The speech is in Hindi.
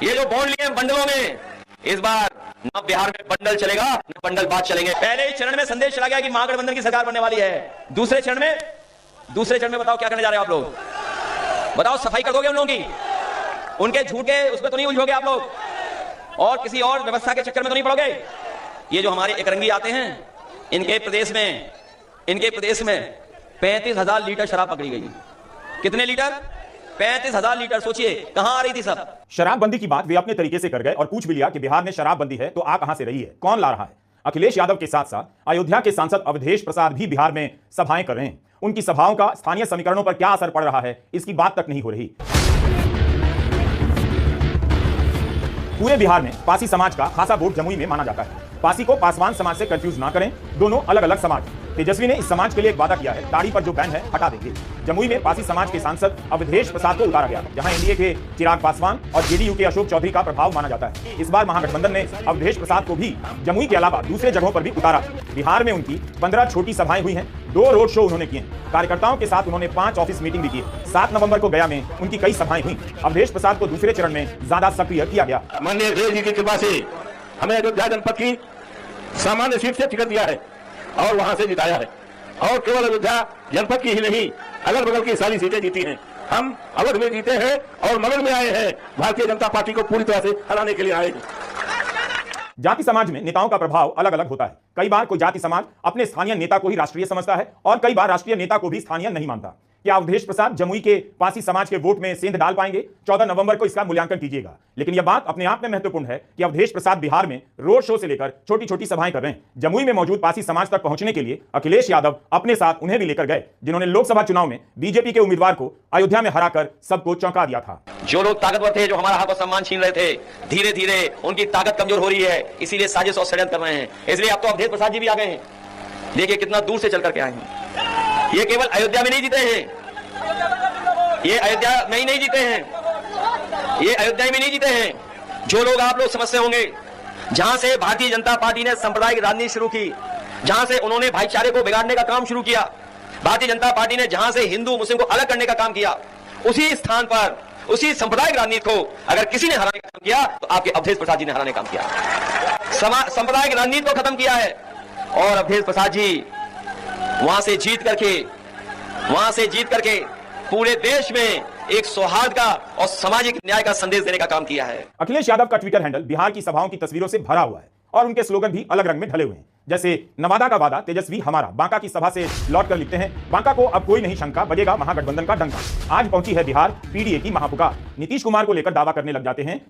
ये जो बॉन्ड लिए बंडलों में, इस बार न बिहार में बंडल चलेगा न बंडल बात चलेंगे। पहले ही चरण में संदेश चला गया कि महागठबंधन की सरकार बनने वाली है। दूसरे चरण में बताओ क्या करने जा रहे हो आप लोग? बताओ, सफाई कर दोगे उन लोगों की? उनके झूठ के उसमें तो नहीं उलझोगे आप लोग? और किसी और व्यवस्था के चक्कर में तो नहीं पड़ोगे? ये जो हमारे एकरंगी आते हैं, इनके प्रदेश में 35,000 लीटर शराब पकड़ी गई। कितने लीटर? 35,000 लीटर। सोचिए कहां आ रही थी सब। शराबबंदी की बात वे अपने तरीके से कर गए और पूछ भी लिया कि बिहार में शराबबंदी है तो आ कहां से रही है, कौन ला रहा है। अखिलेश यादव के साथ साथ अयोध्या के सांसद अवधेश प्रसाद भी बिहार में सभाएं कर रहे हैं। उनकी सभाओं का स्थानीय समीकरणों पर क्या असर पड़ रहा है, इसकी बात तक नहीं हो रही। पूरे बिहार में पासी समाज का खासा वोट जमुई में माना जाता है। पासी को पासवान समाज से कंफ्यूज ना करें, दोनों अलग अलग समाज। तेजस्वी ने इस समाज के लिए एक वादा किया है, दाढ़ी पर जो बैन है हटा देंगे। जमुई में पासी समाज के सांसद अवधेश प्रसाद को उतारा गया, जहां एनडीए के चिराग पासवान और जेडीयू के अशोक चौधरी का प्रभाव माना जाता है। इस बार महागठबंधन ने अवधेश प्रसाद को भी जमुई के अलावा दूसरे जगहों पर भी उतारा। बिहार में उनकी 15 छोटी सभाएं हुई हैं, 2 रोड शो उन्होंने किए। कार्यकर्ताओं के साथ उन्होंने 5 ऑफिस मीटिंग भी की। 7 नवंबर को गया में उनकी कई सभाएं हुई। अवधेश प्रसाद को दूसरे चरण में ज्यादा सक्रिय किया गया। माननीय अखिलेश जी की कृपा से हमें अयोध्या जनपद की सामान्य सीट से टिकट दिया है और वहां से जिताया है। और केवल अयोध्या जनपद की ही नहीं, अगल बगल की सारी सीटें जीती हैं। हम अवध में जीते हैं और मगध में आए हैं। भारतीय जनता पार्टी को पूरी तरह से हराने के लिए आए हैं। जाति समाज में नेताओं का प्रभाव अलग अलग होता है। कई बार कोई जाति समाज अपने स्थानीय नेता को ही राष्ट्रीय समझता है और कई बार राष्ट्रीय नेता को भी स्थानीय नहीं मानता। क्या अवधेश प्रसाद जमुई के पासी समाज के वोट में सेंध डाल पाएंगे? 14 नवंबर को इसका मूल्यांकन कीजिएगा। लेकिन यह बात अपने आप में महत्वपूर्ण है कि अवधेश प्रसाद बिहार में रोड शो से लेकर छोटी छोटी सभाएं कर रहे हैं। जमुई में मौजूद पासी समाज तक पहुंचने के लिए अखिलेश यादव अपने साथ उन्हें भी लेकर गए, जिन्होंने लोकसभा चुनाव में बीजेपी के उम्मीदवार को अयोध्या में हराकर सबको चौंका दिया था। जो लोग ताकतवर थे, जो हमारा हक और सम्मान छीन रहे थे, धीरे धीरे उनकी ताकत कमजोर हो रही है, इसीलिए साजिश और षड्यंत्र कर रहे हैं। इसलिए अब तो अवधेश प्रसाद जी भी आ गए हैं। देखिए कितना दूर से चल करके आए हैं। ये केवल अयोध्या में नहीं जीते हैं, ये अयोध्या में ही नहीं जीते हैं, ये अयोध्या में नहीं जीते हैं। जो लोग आप लोग समझते होंगे, जहां से भारतीय जनता पार्टी ने सांप्रदायिक राजनीति शुरू की, जहां से उन्होंने भाईचारे को बिगाड़ने का काम शुरू किया, भारतीय जनता पार्टी ने जहां से हिंदू मुस्लिम को अलग करने का काम किया, उसी स्थान पर उसी सांप्रदायिक राजनीति को अगर किसी ने हराने का काम किया तो आपके अवधेश प्रसाद जी ने हराने का काम किया। सांप्रदायिक राजनीति को खत्म किया है और अवधेश प्रसाद जी वहां से जीत करके पूरे देश में एक सौहार्द का और सामाजिक न्याय का संदेश देने का काम किया है। अखिलेश यादव का ट्विटर हैंडल बिहार की सभाओं की तस्वीरों से भरा हुआ है और उनके स्लोगन भी अलग रंग में ढले हुए हैं। जैसे नवादा का वादा, तेजस्वी हमारा। बांका की सभा से लौटकर लिखते हैं, बांका को अब कोई नहीं शंका, बजेगा महागठबंधन का डंका। आज पहुंची है बिहार पीडीए की महापुकार। नीतीश कुमार को लेकर दावा करने लग जाते हैं।